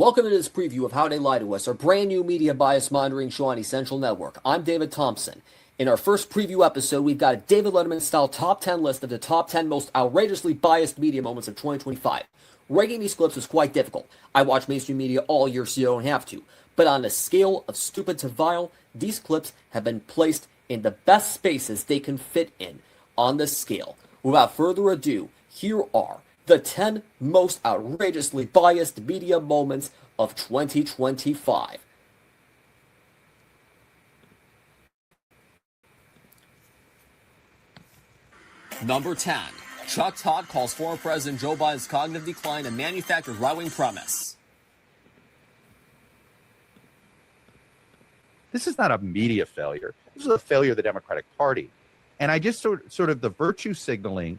Welcome to this preview of How They Lie to Us, our brand new media bias monitoring show on Essential Network. I'm David Thompson. In our first preview episode, we've got a David Letterman-style top 10 list of the top 10 most outrageously biased media moments of 2025. Ranking these clips was quite difficult. I watch mainstream media all year, so you don't have to. But on the scale of stupid to vile, these clips have been placed in the best spaces they can fit in on the scale. Without further ado, here are the 10 most outrageously biased media moments of 2025. Number 10. Chuck Todd calls former President Joe Biden's cognitive decline a manufactured right-wing premise. This is not a media failure. This is a failure of the Democratic Party. And I just sort of the virtue signaling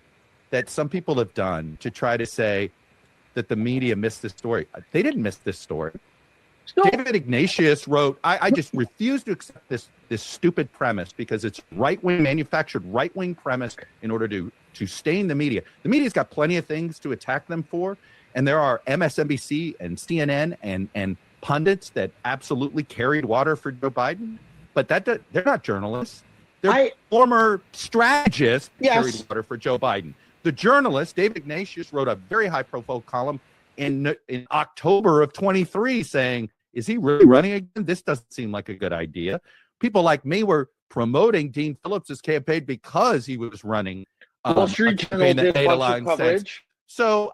that some people have done to try to say that the media missed this story. They didn't miss this story. David Ignatius wrote, I just refuse to accept this stupid premise because it's right-wing, manufactured right-wing premise in order to stain the media. The media's got plenty of things to attack them for, and there are MSNBC and CNN and pundits that absolutely carried water for Joe Biden, but they're not journalists. They're former strategists carried water for Joe Biden. The journalist, David Ignatius, wrote a very high-profile column in October of 23 saying, is he really running again? This doesn't seem like a good idea. People like me were promoting Dean Phillips' campaign because he was running Wall Street Journal did a bunch of coverage. So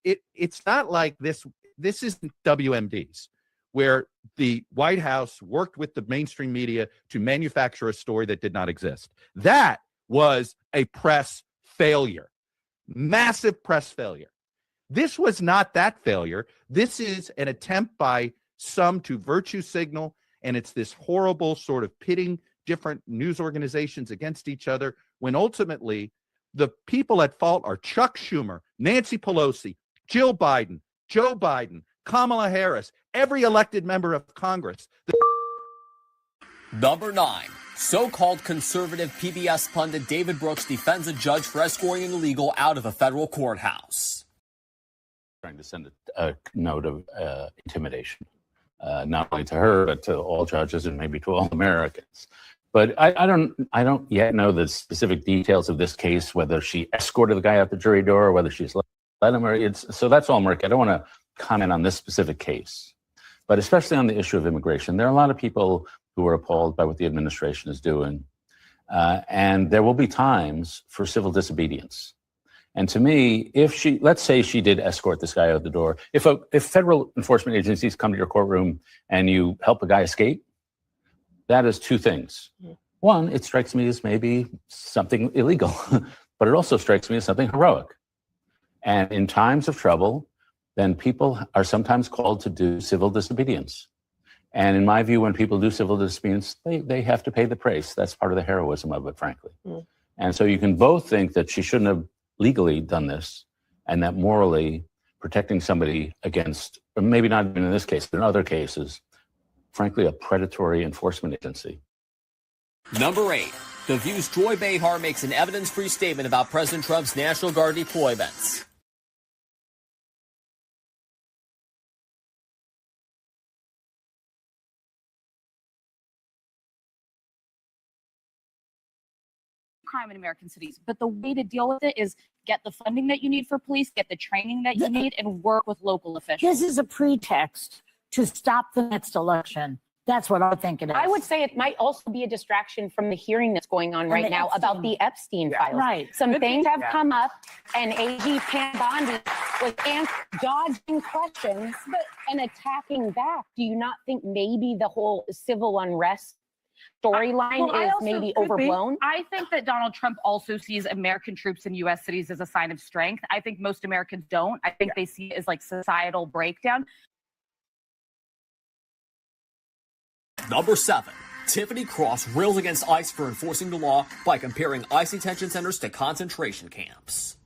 it's not like this isn't WMDs, where the White House worked with the mainstream media to manufacture a story that did not exist. That was a press failure, massive press failure. This was not that failure. This is an attempt by some to virtue signal, and it's this horrible sort of pitting different news organizations against each other, when ultimately the people at fault are Chuck Schumer, Nancy Pelosi, Jill Biden, Joe Biden, Kamala Harris, every elected member of Congress. Number 9. So-called conservative PBS pundit David Brooks defends a judge for escorting an illegal out of a federal courthouse. Trying to send a note of intimidation, not only to her, but to all judges and maybe to all Americans. But I don't yet know the specific details of this case, whether she escorted the guy out the jury door or whether she's let him. So that's all murky. I don't want to comment on this specific case, but especially on the issue of immigration. There are a lot of people who are appalled by what the administration is doing, and there will be times for civil disobedience. And to me, let's say she did escort this guy out the door. If federal enforcement agencies come to your courtroom and you help a guy escape, that is two things. One, it strikes me as maybe something illegal, but it also strikes me as something heroic. And in times of trouble, then people are sometimes called to do civil disobedience. And in my view, when people do civil disobedience, they have to pay the price. That's part of the heroism of it, frankly. And so you can both think that she shouldn't have legally done this, and that morally protecting somebody against, or maybe not even in this case, but in other cases, frankly, a predatory enforcement agency. Number 8. The View's Joy Behar makes an evidence-free statement about President Trump's National Guard deployments. Crime in American cities, but the way to deal with it is get the funding that you need for police, get the training that you need, and work with local officials. This is a pretext to stop the next election. That's what I think it is. I would say it might also be a distraction from the hearing that's going on right now about the Epstein files. Right. Some things have come up, and AG Pam Bondi was dodging questions and attacking back. Do you not think maybe the whole civil unrest storyline is maybe overblown? I think that Donald Trump also sees American troops in U.S. cities as a sign of strength. I think most Americans don't. I think they see it as like societal breakdown. Number 7. Tiffany Cross rails against ICE for enforcing the law by comparing ICE detention centers to concentration camps.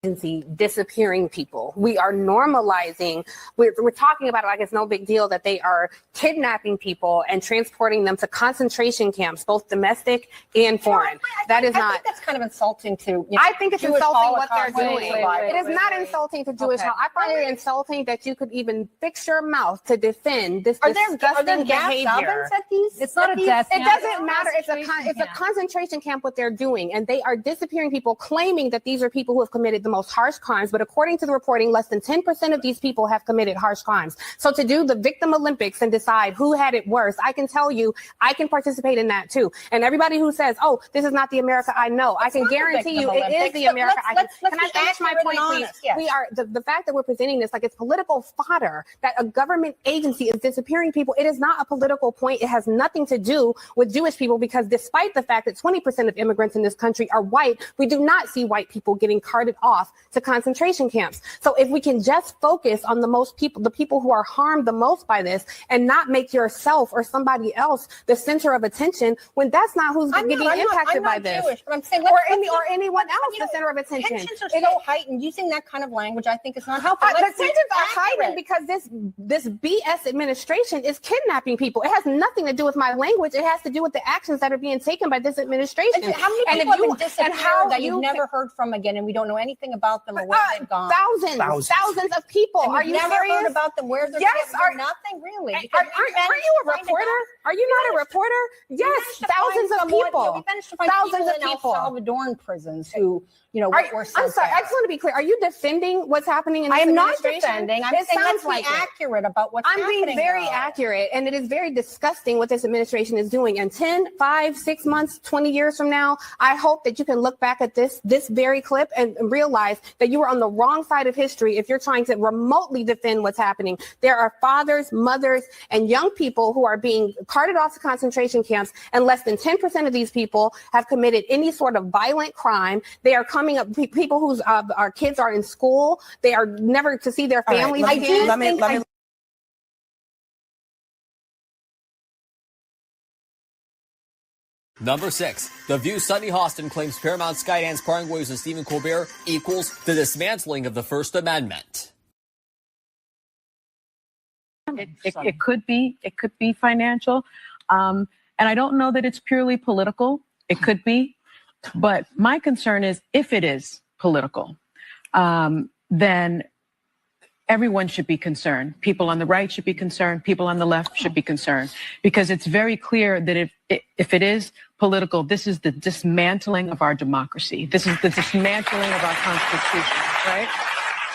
agency disappearing people. We are normalizing, we're talking about it like it's no big deal that they are kidnapping people and transporting them to concentration camps, both domestic and foreign. That is I not. think that's kind of insulting to. You know, I think it's Jewish insulting what they're Holocaust doing. survivors. It is not insulting to Jewish. I find it insulting that you could even fix your mouth to defend this disgusting behavior. At these? It's not a death It camp. doesn't matter. It's a concentration camp what they're doing, and they are disappearing people, claiming that these are people who have committed the most harsh crimes. But according to the reporting, less than 10% of these people have committed harsh crimes. So to do the victim Olympics and decide who had it worse, I can tell you, I can participate in that too. And everybody who says, "Oh, this is not the America I know," I can guarantee you, it is the America I know. Can I finish my point, please? Yes. We are the fact that we're presenting this like it's political fodder, that a government agency is disappearing people. It is not a political point. It has nothing to do with Jewish people, because despite the fact that 20% of immigrants in this country are white, we do not see white people getting carted off to concentration camps. So if we can just focus on the people who are harmed the most by this, and not make yourself or somebody else the center of attention, when that's not who's getting impacted by this. Jewish, but I'm saying, or anyone else the center of attention. Tensions are so heightened. Using that kind of language, I think, is not helpful. The tensions are heightened because this BS administration is kidnapping people. It has nothing to do with my language. It has to do with the actions that are being taken by this administration. How many people have been disappeared that you've never heard from again, and we don't know anything about them or where they've gone? Thousands of people. And are you never serious? heard about them? Where they're nothing really. Are you a reporter? Are you not a reporter? Yes, thousands of people. We managed to find Thousands of people in people. El Salvadoran prisons who, you know, were sent I'm sorry. there. I just want to be clear. Are you defending what's happening in this I am not administration? defending. I'm It saying sounds let's be like it. accurate about what's I'm happening. being very accurate, and it is very disgusting what this administration is doing. And 10, 5, 6 months, 20 years from now, I hope that you can look back at this very clip and realize that you were on the wrong side of history if you're trying to remotely defend what's happening. There are fathers, mothers, and young people who are being carted off to concentration camps, and less than 10% of these people have committed any sort of violent crime. They are coming up, people whose our kids are in school. They are never to see their families again. Number 6, The View's Sunny Hostin claims Paramount Skydance parting ways with Stephen Colbert equals the dismantling of the First Amendment. It could be financial, and I don't know that it's purely political. It could be, but my concern is if it is political, then everyone should be concerned. People on the right should be concerned. People on the left should be concerned, because it's very clear that if it is political, this is the dismantling of our democracy. This is the dismantling of our Constitution, right?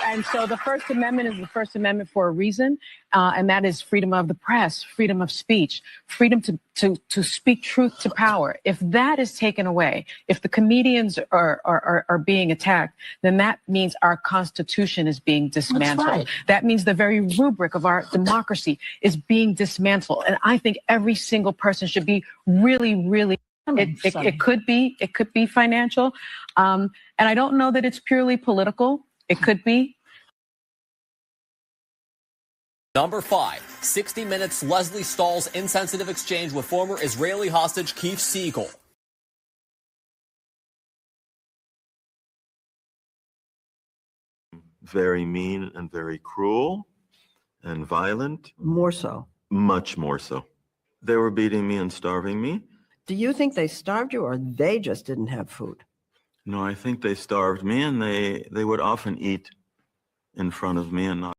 And so the First Amendment is the First Amendment for a reason, and that is freedom of the press, freedom of speech, freedom to speak truth to power. If that is taken away, if the comedians are being attacked, then that means our Constitution is being dismantled. Right. That means the very rubric of our democracy is being dismantled. And I think every single person should be really it could be financial, and I don't know that it's purely political. It could be. Number 5, 60 Minutes Leslie Stahl's insensitive exchange with former Israeli hostage Keith Siegel. Very mean and very cruel and violent. More so. Much more so. They were beating me and starving me. Do you think they starved you, or they just didn't have food? No, I think they starved me, and they would often eat in front of me and not.